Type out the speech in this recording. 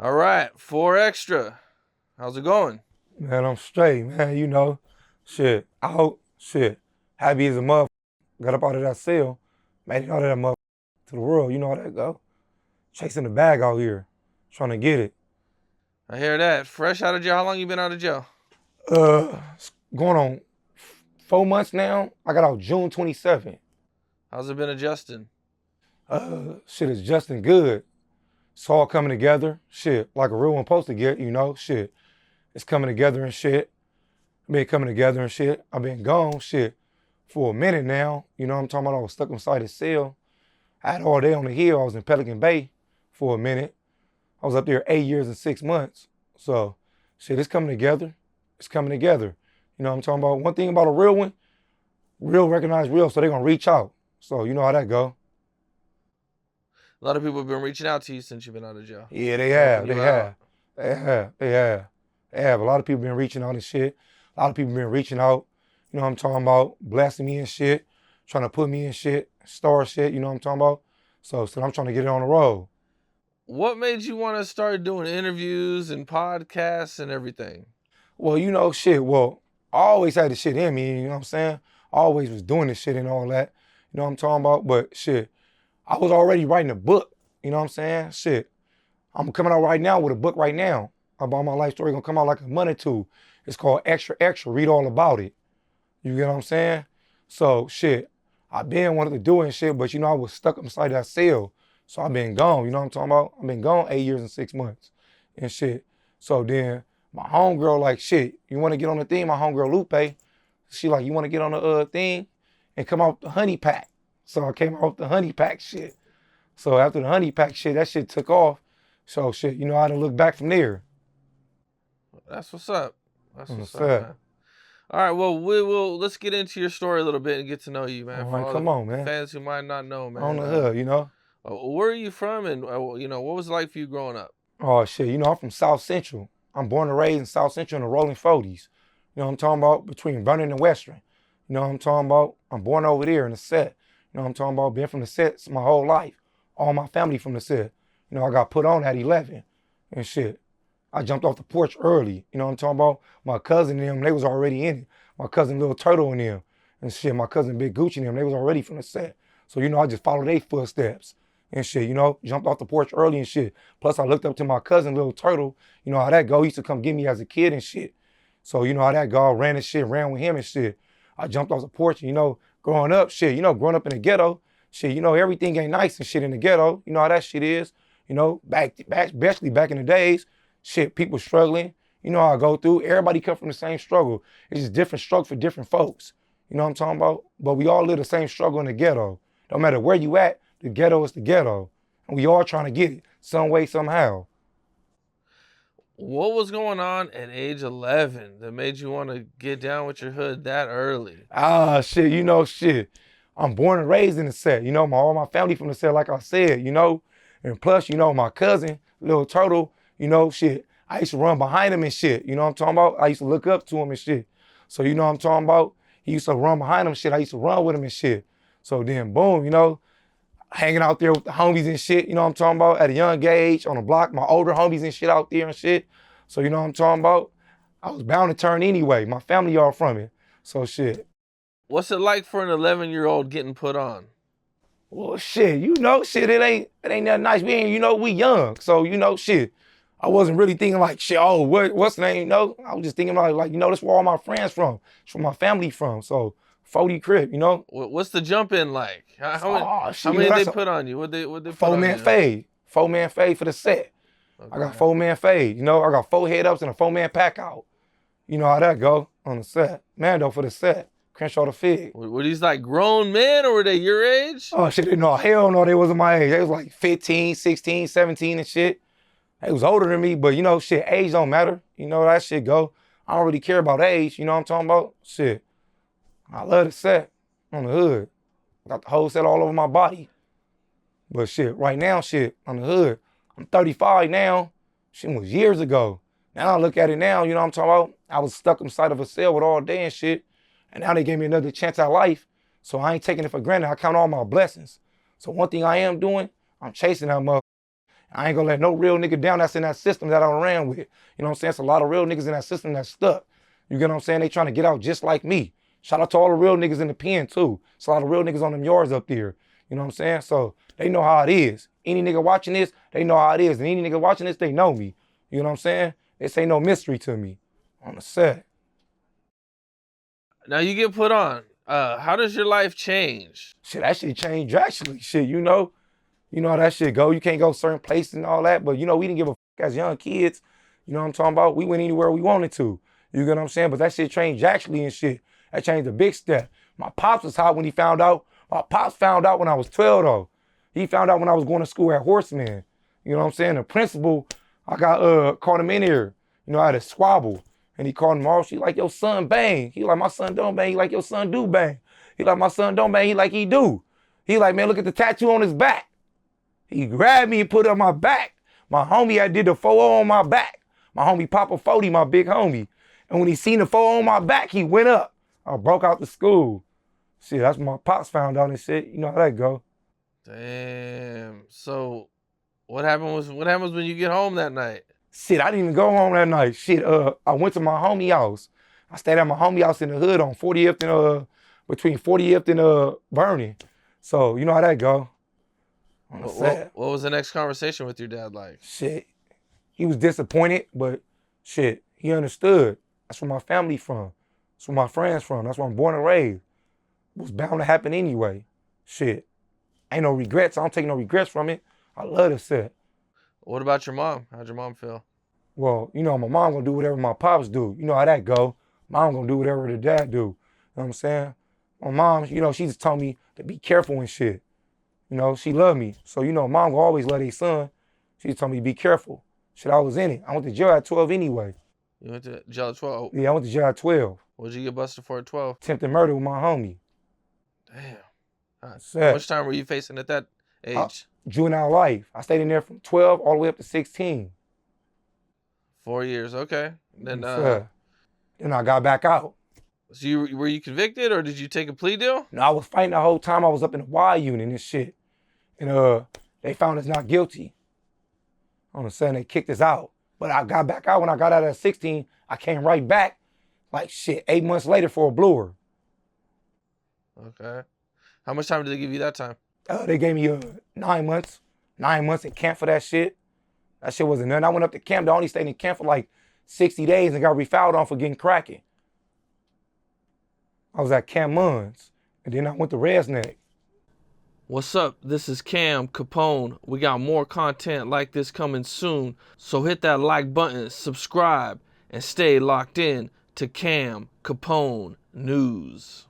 All right, 4 extra. How's it going? Man, I'm straight, man. Shit, out, shit. Happy as a motherfucker. Got up out of that cell, made it out of that motherfucker to the world. You know how that go. Chasing the bag out here, trying to get it. I hear that. Fresh out of jail. How long you been out of jail? It's going on 4 months now. I got out June 27th. How's it been adjusting? Shit is justin good. It's all coming together. Shit, like a real one supposed to get, shit. It's coming together and shit. Been coming together and shit. I've been gone, shit, for a minute now. You know what I'm talking about? I was stuck inside a cell. I had all day on the hill. I was in Pelican Bay for a minute. I was up there 8 years and 6 months. So, shit, it's coming together. It's coming together. You know what I'm talking about? One thing about a real one, real recognize real, so they're going to reach out. So, you know how that go. A lot of people have been reaching out to you since you've been out of jail. Yeah, they have. Helping They you out. have. They have. A lot of people been reaching out and shit. A lot of people been reaching out. You know what I'm talking about? Blessing me and shit. Trying to put me in shit. Star shit. You know what I'm talking about? So I'm trying to get it on the road. What made you want to start doing interviews and podcasts and everything? Well, shit. Well, I always had the shit in me. You know what I'm saying? I always was doing this shit and all that. You know what I'm talking about? But shit, I was already writing a book. You know what I'm saying? Shit. I'm coming out right now with a book right now about my life story. Gonna come out like a month or two. It's called Extra Extra. Read all about it. You get what I'm saying? So shit, I been wanted to do it and shit, but I was stuck inside that cell. So I've been gone. You know what I'm talking about? I've been gone 8 years and 6 months and shit. So then my homegirl like, shit, you want to get on the thing? My homegirl Lupe, she like, you want to get on the thing and come out the honey pack. So I came out the honey pack shit. So after the honey pack shit, that shit took off. So shit, I didn't look back from there. That's what's up. That's Mm, what's up, fair. man. All right, well, let's get into your story a little bit and get to know you, man. All For right, all come the on, man. fans who might not know, man. On the hood. Where are you from, and what was it like for you growing up? Oh shit, I'm from South Central. I'm born and raised in South Central in the Rollin 40s. You know what I'm talking about? Between Vernon and Western. You know what I'm talking about? I'm born over there in the set. You know what I'm talking about? Been from the set my whole life. All my family from the set. I got put on at 11 and shit. I jumped off the porch early. You know what I'm talking about? My cousin and them, they was already in it. My cousin Little Turtle and them and shit. My cousin Big Gucci and them, they was already from the set. So, I just followed their footsteps and shit, jumped off the porch early and shit. Plus, I looked up to my cousin Little Turtle. You know how that go? He used to come get me as a kid and shit. So, you know how that go? I ran and shit, ran with him and shit. I jumped off the porch, growing up, shit, growing up in the ghetto, shit, everything ain't nice and shit in the ghetto. You know how that shit is. Especially back in the days, shit, people struggling. You know how I go through. Everybody come from the same struggle. It's just different struggle for different folks. You know what I'm talking about? But we all live the same struggle in the ghetto. No matter where you at, the ghetto is the ghetto. And we all trying to get it some way, somehow. What was going on at age 11 that made you want to get down with your hood that early? Shit. I'm born and raised in the set. All my family from the set, like I said, And plus, my cousin, Little Turtle, shit. I used to run behind him and shit. You know what I'm talking about? I used to look up to him and shit. So you know what I'm talking about? He used to run behind him and shit. I used to run with him and shit. So then boom, hanging out there with the homies and shit, you know what I'm talking about? At a young age, on the block, my older homies and shit out there and shit. So you know what I'm talking about? I was bound to turn anyway. My family all from it. So shit. What's it like for an 11-year-old getting put on? Well, shit, shit, it ain't nothing nice. We young. So, shit. I wasn't really thinking like, shit, what's the name? No, I was just thinking like, that's where all my friends from. It's where my family from. So 40 Crip, What's the jump in like? How many they put on you? What they put on you? 4-man fade. 4-man fade for the set. Okay. I got 4-man fade. I got 4 head ups and a 4-man pack out. You know how that go on the set. Mando for the set. Crenshaw the Fig. Were these like grown men or were they your age? Oh shit, no, hell no, they wasn't my age. They was like 15, 16, 17 and shit. They was older than me, but shit, age don't matter. That shit go. I don't really care about age, you know what I'm talking about? Shit. I love the set on the hood. Got the whole set all over my body. But shit, right now, shit, on the hood, I'm 35 now. Shit was years ago. Now I look at it now, you know what I'm talking about? I was stuck inside of a cell with all day and shit. And now they gave me another chance at life. So I ain't taking it for granted. I count all my blessings. So one thing I am doing, I'm chasing that motherfucker. I ain't gonna let no real nigga down that's in that system that I ran with. You know what I'm saying? It's a lot of real niggas in that system that's stuck. You get what I'm saying? They trying to get out just like me. Shout out to all the real niggas in the pen too. It's a lot of real niggas on them yards up there. You know what I'm saying? So they know how it is. Any nigga watching this, they know how it is. And any nigga watching this, they know me. You know what I'm saying? This ain't no mystery to me. On the set. Now you get put on. How does your life change? Shit, that shit changed drastically. Shit, you know how that shit go. You can't go certain places and all that. But you know, we didn't give a fuck as young kids. You know what I'm talking about? We went anywhere we wanted to. You get what I'm saying? But that shit changed drastically and shit. That changed a big step. My pops was hot when he found out. My pops found out when I was 12 though. He found out when I was going to school at Horseman. You know what I'm saying? The principal, I got called him in here. You know, I had a squabble. And he called him all, she like, your son bang. He like, my son don't bang. He like, your son do bang. He like, my son don't bang. He like, he do. He like, man, look at the tattoo on his back. He grabbed me and put it on my back. My homie, I did the 4 on my back. My homie Papa 40, my big homie. And when he seen the 4 on my back, he went up. I broke out the school. Shit, that's when my pops found out and shit. You know how that go. Damn. So what happens when you get home that night? Shit, I didn't even go home that night. Shit, I went to my homie house. I stayed at my homie house in the hood on 40th and between 40th and Vernon. So you know how that go. What was the next conversation with your dad like? Shit, he was disappointed, but shit, he understood. That's where my family from. That's where my friends from. That's where I'm born and raised. It was bound to happen anyway. Shit, ain't no regrets. I don't take no regrets from it. I love the set. What about your mom? How'd your mom feel? Well, you know, my mom gonna do whatever my pops do. You know how that go. Mom gonna do whatever the dad do. You know what I'm saying? My mom, you know, she just told me to be careful and shit. You know, she loved me. So, you know, mom will always love their son. She just told me to be careful. Shit, I was in it. I went to jail at 12 anyway. You went to jail at 12? Yeah, I went to jail at 12. What'd you get busted for at 12? Attempted murder with my homie. Damn. How Sad. much time were you facing at that age? Juvenile life. I stayed in there from 12 all the way up to 16. 4 years, okay. Then Then I got back out. So were you convicted or did you take a plea deal? No, I was fighting the whole time. I was up in the Y unit and shit. And they found us not guilty. On the sudden, they kicked us out. But I got back out when I got out at 16. I came right back, like shit, 8 months later for a bluer. Okay. How much time did they give you that time? They gave me 9 months. 9 months in camp for that shit. That shit wasn't nothing. I went up to camp. I only stayed in camp for like 60 days and got refouled on for getting cracking. I was at Camp Munns. And then I went to Resnick. What's up? This is Cam Capone. We got more content like this coming soon. So hit that like button, subscribe, and stay locked in to Cam Capone News.